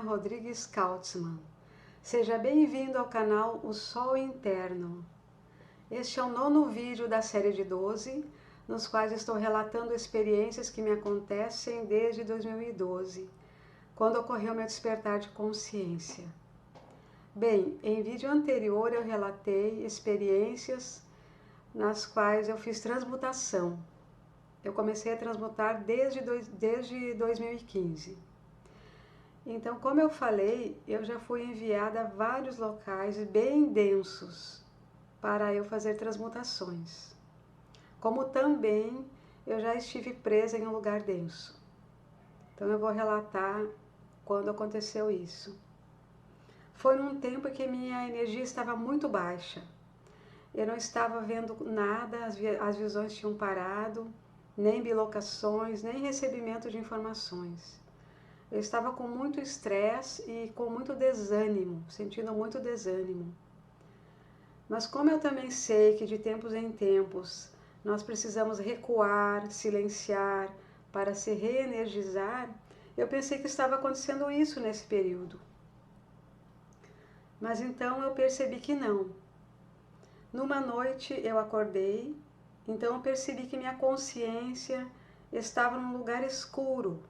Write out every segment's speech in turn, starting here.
Rodrigues Kautzmann. Seja bem-vindo ao canal O Sol Interno. Este é o 9º vídeo da série de 12, nos quais estou relatando experiências que me acontecem desde 2012, quando ocorreu meu despertar de consciência. Bem, em vídeo anterior eu relatei experiências nas quais eu fiz transmutação. Eu comecei a transmutar desde 2015. Então, como eu falei, eu já fui enviada a vários locais bem densos para eu fazer transmutações. Como também eu já estive presa em um lugar denso. Então eu vou relatar quando aconteceu isso. Foi num tempo em que minha energia estava muito baixa. Eu não estava vendo nada, as visões tinham parado, nem bilocações, nem recebimento de informações. Eu estava com muito estresse e com muito desânimo, sentindo muito desânimo. Mas como eu também sei que de tempos em tempos nós precisamos recuar, silenciar para se reenergizar, eu pensei que estava acontecendo isso nesse período. Mas então eu percebi que não. Numa noite eu acordei, então eu percebi que minha consciência estava num lugar escuro.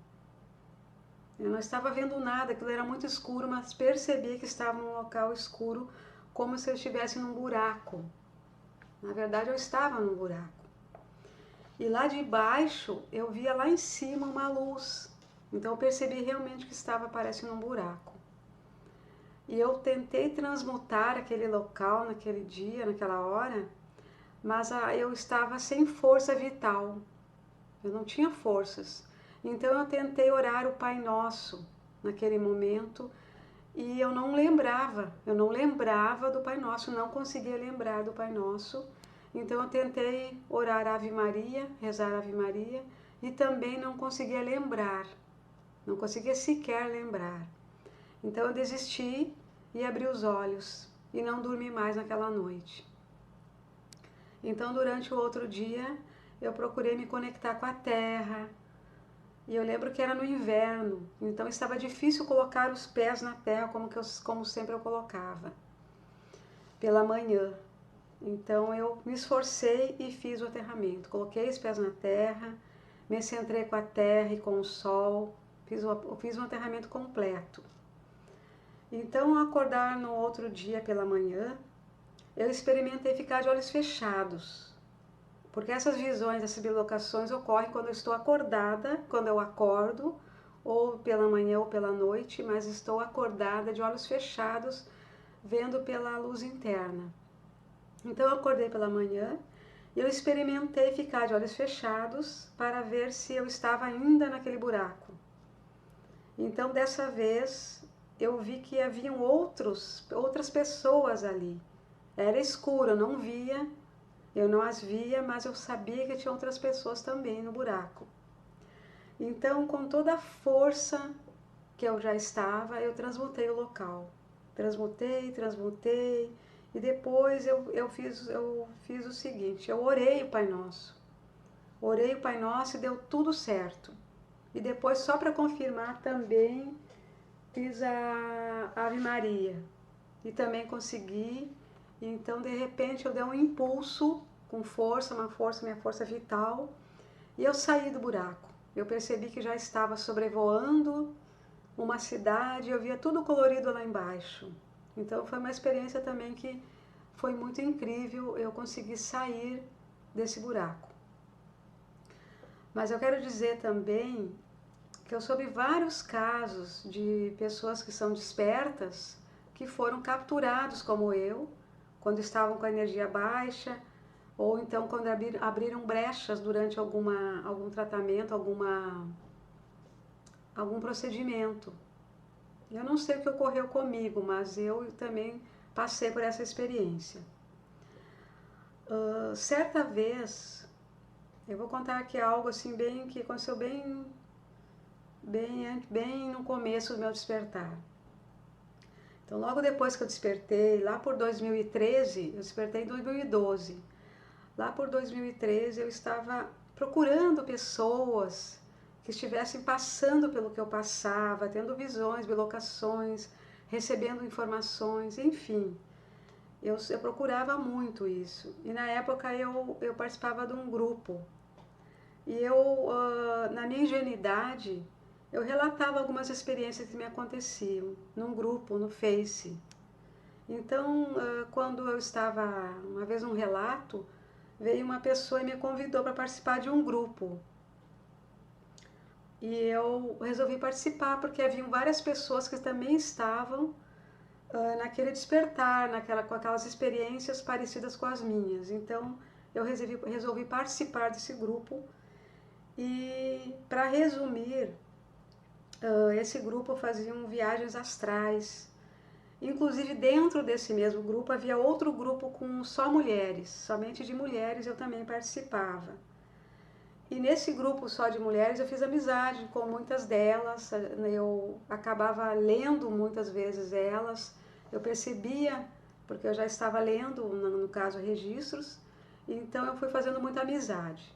Eu não estava vendo nada, aquilo era muito escuro, mas percebi que estava num local escuro, como se eu estivesse num buraco. Na verdade, eu estava num buraco. E lá de baixo, eu via lá em cima uma luz. Então eu percebi realmente que estava parecendo um buraco. E eu tentei transmutar aquele local naquele dia, naquela hora, mas eu estava sem força vital. Eu não tinha forças. Então eu tentei orar o Pai Nosso naquele momento e eu não lembrava do Pai Nosso, não conseguia lembrar do Pai Nosso. Então eu tentei orar Ave Maria, rezar Ave Maria e também não conseguia lembrar, não conseguia sequer lembrar. Então eu desisti e abri os olhos e não dormi mais naquela noite. Então durante o outro dia eu procurei me conectar com a Terra. E eu lembro que era no inverno, então estava difícil colocar os pés na terra como sempre eu colocava, pela manhã. Então eu me esforcei e fiz o aterramento. Coloquei os pés na terra, me centrei com a terra e com o sol, fiz um aterramento completo. Então, ao acordar no outro dia pela manhã, eu experimentei ficar de olhos fechados. Porque essas visões, essas bilocações ocorrem quando eu estou acordada, quando eu acordo, ou pela manhã ou pela noite, mas estou acordada de olhos fechados, vendo pela luz interna. Então eu acordei pela manhã e eu experimentei ficar de olhos fechados para ver se eu estava ainda naquele buraco. Então dessa vez eu vi que haviam outras pessoas ali. Era escuro, eu não via. Eu não as via, mas eu sabia que tinha outras pessoas também no buraco. Então, com toda a força que eu já estava, eu transmutei o local. Transmutei, e depois eu fiz o seguinte, eu orei o Pai Nosso. Orei o Pai Nosso e deu tudo certo. E depois, só para confirmar, também fiz a Ave Maria. E também consegui. Então, de repente, eu dei um impulso com força, minha força vital, e eu saí do buraco. Eu percebi que já estava sobrevoando uma cidade, eu via tudo colorido lá embaixo. Então, foi uma experiência também que foi muito incrível, eu consegui sair desse buraco. Mas eu quero dizer também que eu soube vários casos de pessoas que são despertas, que foram capturados como eu, quando estavam com a energia baixa, ou então quando abriram brechas durante algum tratamento, algum procedimento. Eu não sei o que ocorreu comigo, mas eu também passei por essa experiência. Certa vez, eu vou contar aqui algo assim que aconteceu bem no começo do meu despertar. Então, logo depois que eu despertei, lá por 2013, eu despertei em 2012. Lá por 2013 eu estava procurando pessoas que estivessem passando pelo que eu passava, tendo visões, bilocações, recebendo informações, enfim. Eu procurava muito isso. E na época eu participava de um grupo. E na minha ingenuidade, eu relatava algumas experiências que me aconteciam num grupo, no Face. Então, quando eu estava, uma vez num relato, veio uma pessoa e me convidou para participar de um grupo. E eu resolvi participar porque haviam várias pessoas que também estavam naquele despertar, com aquelas experiências parecidas com as minhas. Então, eu resolvi participar desse grupo. E, para resumir, esse grupo fazia viagens astrais. Inclusive, dentro desse mesmo grupo, havia outro grupo com só mulheres, somente de mulheres eu também participava. E nesse grupo só de mulheres eu fiz amizade com muitas delas, eu acabava lendo muitas vezes elas, eu percebia, porque eu já estava lendo, no caso, registros, então eu fui fazendo muita amizade.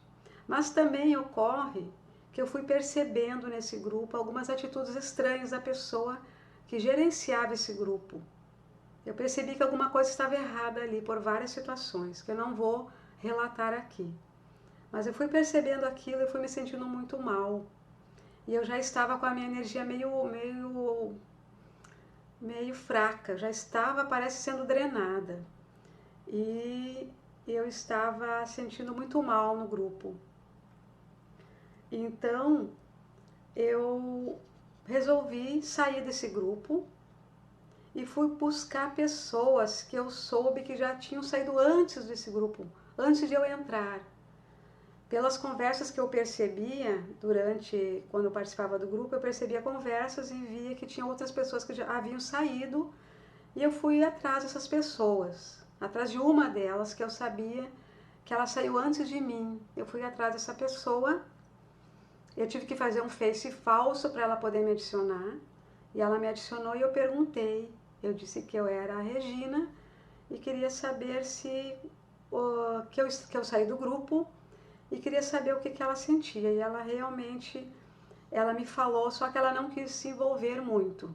Mas também ocorre que eu fui percebendo nesse grupo algumas atitudes estranhas da pessoa que gerenciava esse grupo. Eu percebi que alguma coisa estava errada ali por várias situações, que eu não vou relatar aqui. Mas eu fui percebendo aquilo e fui me sentindo muito mal. E eu já estava com a minha energia meio fraca, já estava, parece, sendo drenada. E eu estava sentindo muito mal no grupo. Então, eu resolvi sair desse grupo e fui buscar pessoas que eu soube que já tinham saído antes desse grupo, antes de eu entrar. Pelas conversas que eu percebia quando eu participava do grupo, eu percebia conversas e via que tinha outras pessoas que já haviam saído e eu fui atrás dessas pessoas, atrás de uma delas que eu sabia que ela saiu antes de mim. Eu fui atrás dessa pessoa, eu tive que fazer um Face falso para ela poder me adicionar e ela me adicionou e eu perguntei. Eu disse que eu era a Regina e queria saber que eu saí do grupo e queria saber o que ela sentia. E ela realmente, ela me falou, só que ela não quis se envolver muito.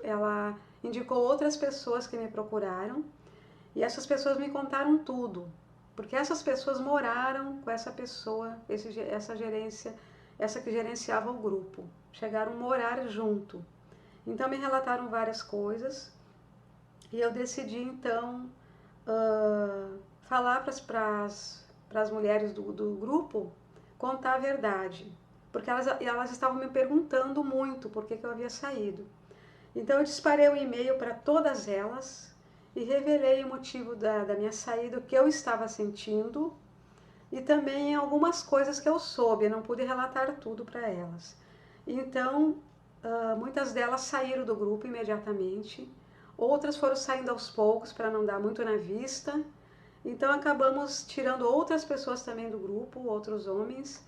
Ela indicou outras pessoas que me procuraram e essas pessoas me contaram tudo. Porque essas pessoas moraram com essa pessoa, essa que gerenciava o grupo. Chegaram a morar junto. Então me relataram várias coisas e eu decidi então falar para as mulheres do grupo, contar a verdade. Porque elas estavam me perguntando muito por que eu havia saído. Então eu disparei um e-mail para todas elas e revelei o motivo da minha saída, o que eu estava sentindo e também algumas coisas que eu soube. Eu não pude relatar tudo para elas. Então, muitas delas saíram do grupo imediatamente, outras foram saindo aos poucos para não dar muito na vista. Então acabamos tirando outras pessoas também do grupo, outros homens.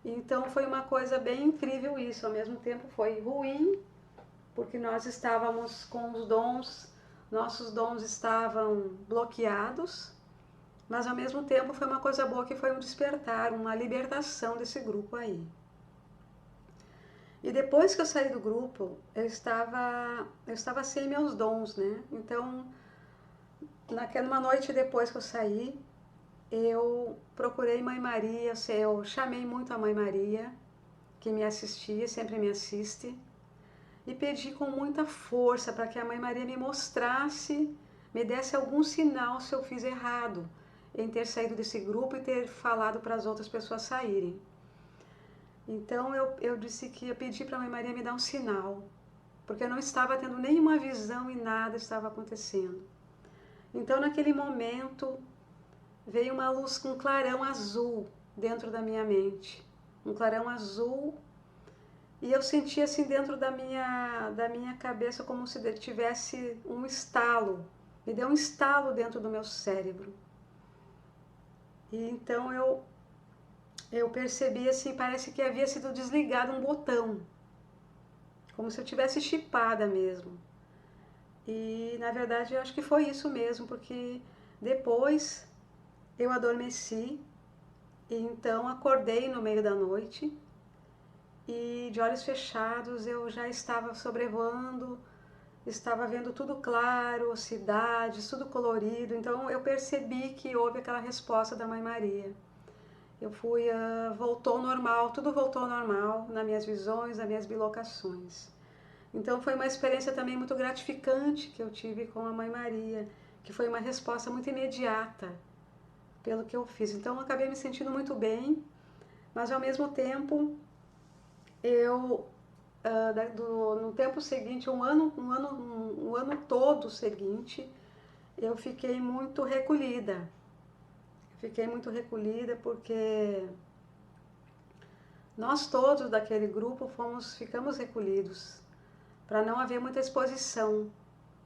Então foi uma coisa bem incrível isso. Ao mesmo tempo foi ruim, porque nós estávamos com os dons, nossos dons estavam bloqueados, mas ao mesmo tempo foi uma coisa boa que foi um despertar, uma libertação desse grupo aí. E depois que eu saí do grupo, eu estava sem meus dons, né? Então, numa noite depois que eu saí, eu procurei Mãe Maria, eu chamei muito a Mãe Maria, que me assistia, sempre me assiste, e pedi com muita força para que a Mãe Maria me mostrasse, me desse algum sinal se eu fiz errado em ter saído desse grupo e ter falado para as outras pessoas saírem. Então eu disse que ia pedir para a Mãe Maria me dar um sinal, porque eu não estava tendo nenhuma visão e nada estava acontecendo. Então naquele momento veio uma luz com um clarão azul dentro da minha mente, um clarão azul, e eu senti assim dentro da minha cabeça como se tivesse um estalo, me deu um estalo dentro do meu cérebro. E então eu percebi assim, parece que havia sido desligado um botão, como se eu tivesse chipada mesmo. E na verdade eu acho que foi isso mesmo, porque depois eu adormeci e então acordei no meio da noite e de olhos fechados eu já estava sobrevoando, estava vendo tudo claro, cidades, tudo colorido. Então eu percebi que houve aquela resposta da Mãe Maria. Eu fui, voltou ao normal, tudo voltou ao normal nas minhas visões, nas minhas bilocações. Então foi uma experiência também muito gratificante que eu tive com a Mãe Maria, que foi uma resposta muito imediata pelo que eu fiz. Então eu acabei me sentindo muito bem, mas ao mesmo tempo eu no tempo seguinte, um ano todo seguinte, eu fiquei muito recolhida. Fiquei muito recolhida porque nós todos daquele grupo ficamos recolhidos para não haver muita exposição,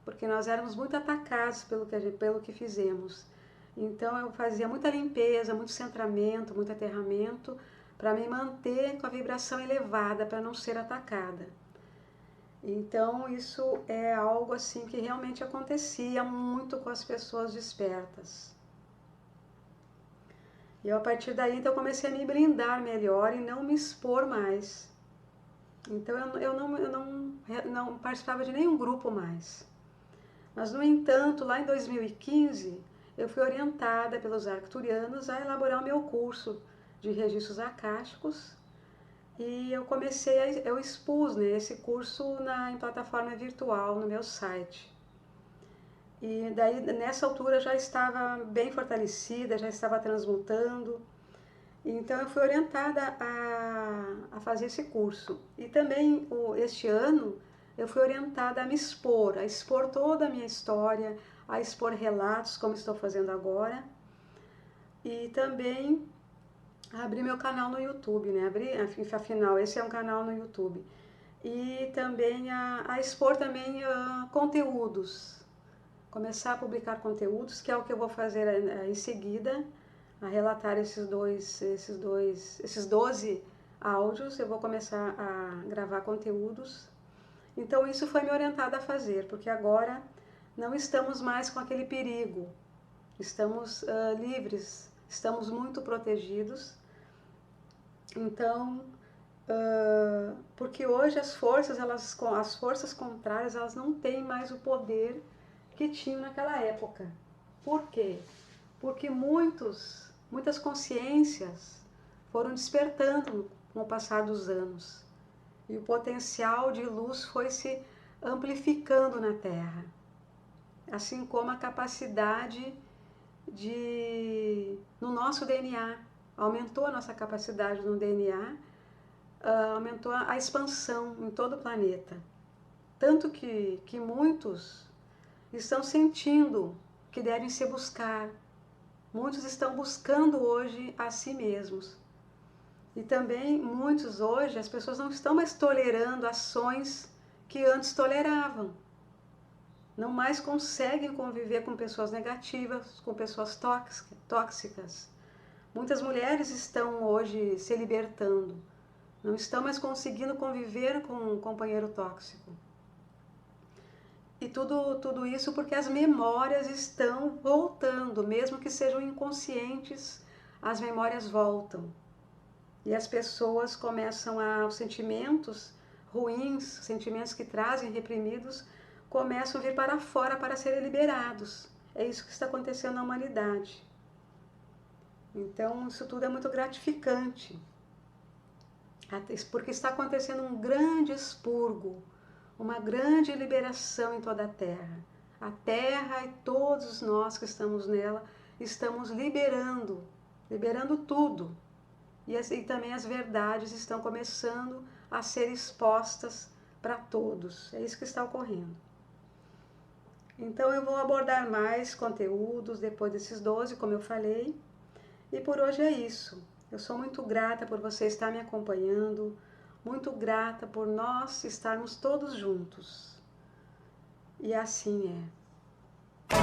porque nós éramos muito atacados pelo que fizemos. Então eu fazia muita limpeza, muito centramento, muito aterramento, para me manter com a vibração elevada, para não ser atacada. Então isso é algo assim que realmente acontecia muito com as pessoas despertas. E a partir daí então eu comecei a me blindar melhor e não me expor mais. Então eu não participava de nenhum grupo mais. Mas no entanto, lá em 2015, eu fui orientada pelos arcturianos a elaborar o meu curso de registros acásticos e eu expus, né, esse curso em plataforma virtual no meu site. E daí nessa altura já estava bem fortalecida, já estava transmutando. Então eu fui orientada a fazer esse curso. E também este ano eu fui orientada a me expor, a expor toda a minha história, a expor relatos como estou fazendo agora. E também abrir meu canal no YouTube, né? Afinal, esse é um canal no YouTube. E também a expor também conteúdos. Começar a publicar conteúdos, que é o que eu vou fazer em seguida, a relatar esses 12 áudios. Eu vou começar a gravar conteúdos. Então isso foi me orientada a fazer, porque agora não estamos mais com aquele perigo. Estamos livres, estamos muito protegidos. Então, porque hoje as forças contrárias, elas não têm mais o poder que tinham naquela época. Por quê? Porque muitas consciências foram despertando com o passar dos anos. E o potencial de luz foi se amplificando na Terra. Assim como a capacidade no nosso DNA. Aumentou a nossa capacidade no DNA, aumentou a expansão em todo o planeta. Tanto que muitos estão sentindo que devem se buscar. Muitos estão buscando hoje a si mesmos. E também muitos hoje, as pessoas não estão mais tolerando ações que antes toleravam. Não mais conseguem conviver com pessoas negativas, com pessoas tóxicas. Muitas mulheres estão hoje se libertando. Não estão mais conseguindo conviver com um companheiro tóxico. E tudo isso porque as memórias estão voltando, mesmo que sejam inconscientes, as memórias voltam. E as pessoas começam os sentimentos ruins, sentimentos que trazem reprimidos, começam a vir para fora para serem liberados. É isso que está acontecendo na humanidade. Então isso tudo é muito gratificante, porque está acontecendo um grande expurgo, uma grande liberação em toda a Terra. A Terra e todos nós que estamos nela, estamos liberando tudo. E também as verdades estão começando a ser expostas para todos. É isso que está ocorrendo. Então eu vou abordar mais conteúdos depois desses 12, como eu falei. E por hoje é isso. Eu sou muito grata por você estar me acompanhando, muito grata por nós estarmos todos juntos. E assim é.